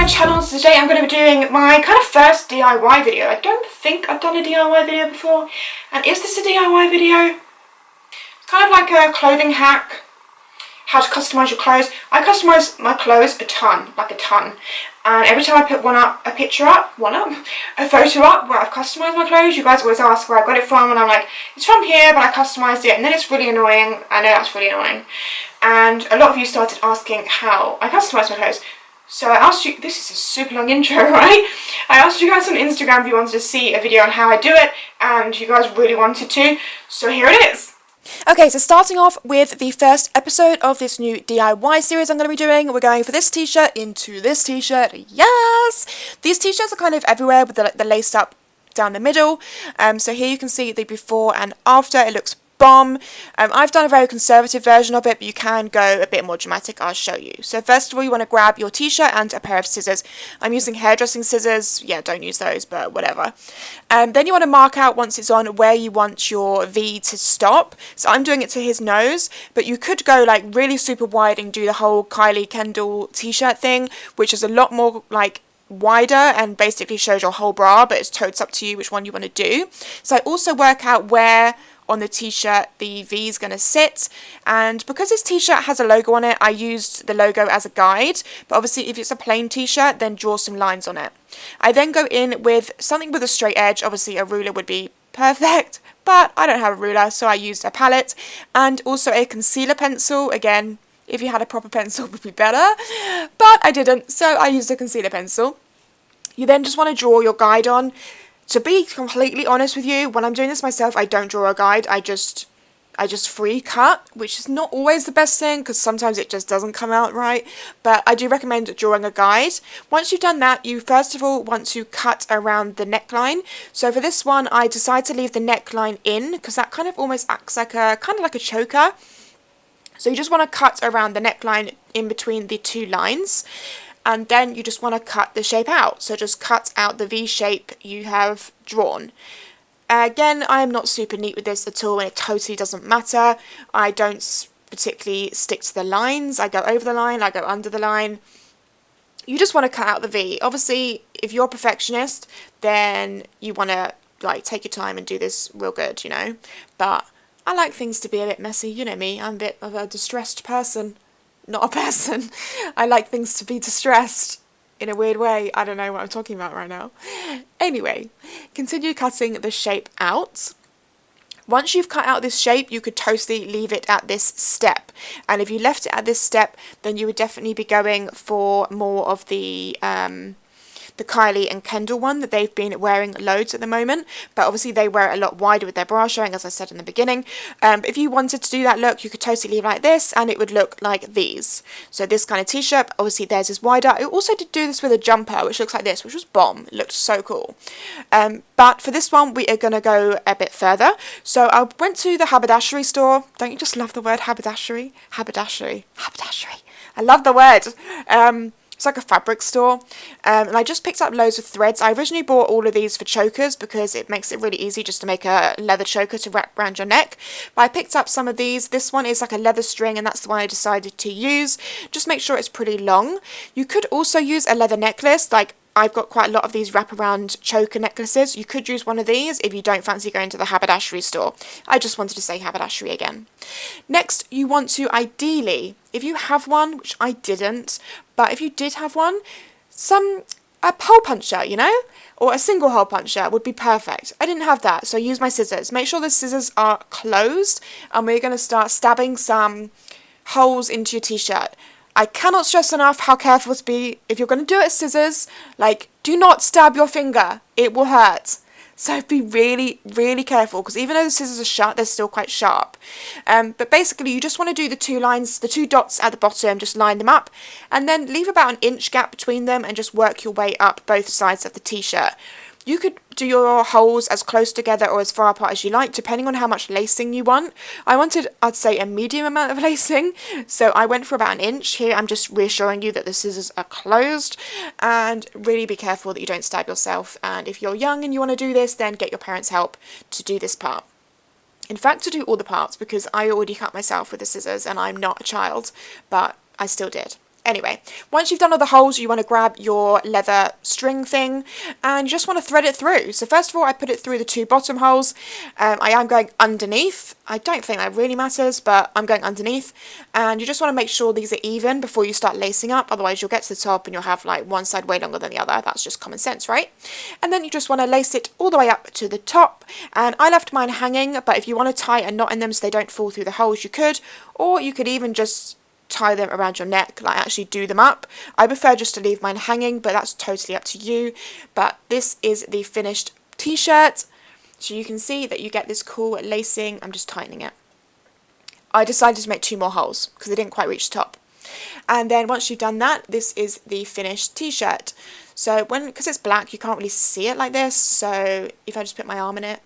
my channel. Today I'm going to be doing my kind of first DIY video. I don't think I've done a DIY video before. And is this a DIY video? It's kind of like a clothing hack. How to customise your clothes. I customise my clothes a ton. And every time I put a photo up where I've customised my clothes, you guys always ask where I got it from, and I'm like, it's from here, but I customised it, and then it's really annoying. I know that's really annoying. And a lot of you started asking how I customise my clothes. So I asked you, this is a super long intro, right? I asked you guys on Instagram if you wanted to see a video on how I do it, and you guys really wanted to, so here it is. Okay, so starting off with the first episode of this new DIY series I'm going to be doing, we're going for this t-shirt into this t-shirt, yes! These t-shirts are kind of everywhere with the lace up down the middle, so here you can see the before and after. It looks bomb. I've done a very conservative version of it, but you can go a bit more dramatic. I'll show you. So first of all, you want to grab your t-shirt and a pair of scissors. I'm using hairdressing scissors. Yeah, don't use those, but whatever. Then you want to mark out once it's on where you want your V to stop. So I'm doing it to his nose, but you could go like really super wide and do the whole Kylie Kendall t-shirt thing, which is a lot more like wider and basically shows your whole bra, but it's totes up to you which one you want to do. So I also work out where on the t-shirt the V is going to sit, and because this t-shirt has a logo on it, I used the logo as a guide, but obviously if it's a plain t-shirt, then draw some lines on it. I then go in with something with a straight edge. Obviously a ruler would be perfect, but I don't have a ruler, so I used a palette and also a concealer pencil. Again, if you had a proper pencil would be better, but I didn't, so I used a concealer pencil. You then just want to draw your guide on. To be completely honest with you, when I'm doing this myself, I don't draw a guide. I just free cut, which is not always the best thing because sometimes it just doesn't come out right. But I do recommend drawing a guide. Once you've done that, you first of all want to cut around the neckline. So for this one, I decided to leave the neckline in because that kind of almost acts like a choker. So you just want to cut around the neckline in between the two lines. And then you just want to cut the shape out. So just cut out the V shape you have drawn. Again, I am not super neat with this at all, and it totally doesn't matter. I don't particularly stick to the lines. I go over the line, I go under the line. You just want to cut out the V. Obviously, if you're a perfectionist, then you want to like take your time and do this real good, you know. But I like things to be a bit messy. You know me, I'm a bit of a distressed person. Not a person. I like things to be distressed in a weird way. I don't know what I'm talking about right now. Anyway, continue cutting the shape out. Once you've cut out this shape, you could totally leave it at this step. And if you left it at this step, then you would definitely be going for more of the Kylie and Kendall one that they've been wearing loads at the moment, but obviously they wear it a lot wider with their bra showing, as I said in the beginning. But if you wanted to do that look, you could totally leave it like this and it would look like these. So this kind of t-shirt, obviously theirs is wider. I also did do this with a jumper which looks like this, which was bomb. It looked so cool. But for this one we are going to go a bit further. So I went to the haberdashery store. Don't you just love the word haberdashery? Haberdashery. I love the word. It's like a fabric store, and I just picked up loads of threads. I originally bought all of these for chokers because it makes it really easy just to make a leather choker to wrap around your neck. But I picked up some of these. This one is like a leather string, and that's the one I decided to use. Just make sure it's pretty long. You could also use a leather necklace, like I've got quite a lot of these wraparound choker necklaces. You could use one of these if you don't fancy going to the haberdashery store. I just wanted to say haberdashery again. Next, you want to ideally, if you have one, which I didn't, but if you did have one, a hole puncher, you know, or a single hole puncher would be perfect. I didn't have that, so I used my scissors. Make sure the scissors are closed, and we're going to start stabbing some holes into your t-shirt. I cannot stress enough how careful to be. If you're going to do it with scissors, like, do not stab your finger. It will hurt. So be really, really careful, because even though the scissors are shut, they're still quite sharp. But basically, you just want to do the two lines, the two dots at the bottom, just line them up, and then leave about an inch gap between them and just work your way up both sides of the t-shirt. You could do your holes as close together or as far apart as you like, depending on how much lacing you want. I wanted, I'd say, a medium amount of lacing, so I went for about an inch. Here I'm just reassuring you that the scissors are closed, and really be careful that you don't stab yourself. And if you're young and you want to do this, then get your parents' help to do this part. In fact, to do all the parts, because I already cut myself with the scissors and I'm not a child, but I still did. Anyway, once you've done all the holes, you want to grab your leather string thing and you just want to thread it through. So first of all, I put it through the 2 bottom holes. I am going underneath. I don't think that really matters, but I'm going underneath. And you just want to make sure these are even before you start lacing up. Otherwise, you'll get to the top and you'll have like one side way longer than the other. That's just common sense, right? And then you just want to lace it all the way up to the top. And I left mine hanging, but if you want to tie a knot in them so they don't fall through the holes, you could. Or you could even just tie them around your neck, like actually do them up. I prefer just to leave mine hanging, but that's totally up to you. But this is the finished t-shirt, so you can see that you get this cool lacing. I'm just tightening it. I decided to make 2 more holes because they didn't quite reach the top. And then once you've done that, this is the finished t-shirt. So because it's black, you can't really see it like this, so if I just put my arm in it,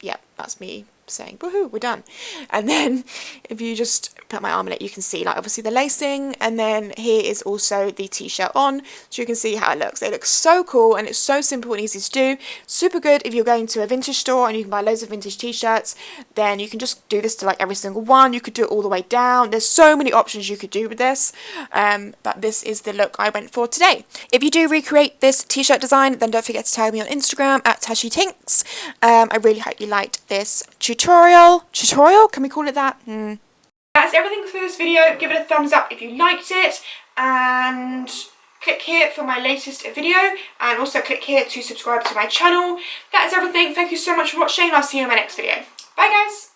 yep, that's me saying woohoo, we're done. And then if you just put my arm in it, you can see like obviously the lacing, and then here is also the t-shirt on, so you can see how it looks. It looks so cool and it's so simple and easy to do. Super good if you're going to a vintage store and you can buy loads of vintage t-shirts, then you can just do this to like every single one. You could do it all the way down. There's so many options you could do with this, but this is the look I went for today. If you do recreate this t-shirt design, then don't forget to tag me on Instagram at Tashie Tinks. I really hope you liked this tutorial, can we call it that? That's everything for this video. Give it a thumbs up if you liked it, and click here for my latest video, and also click here to subscribe to my channel. That is everything. Thank you so much for watching. I'll see you in my next video. Bye guys.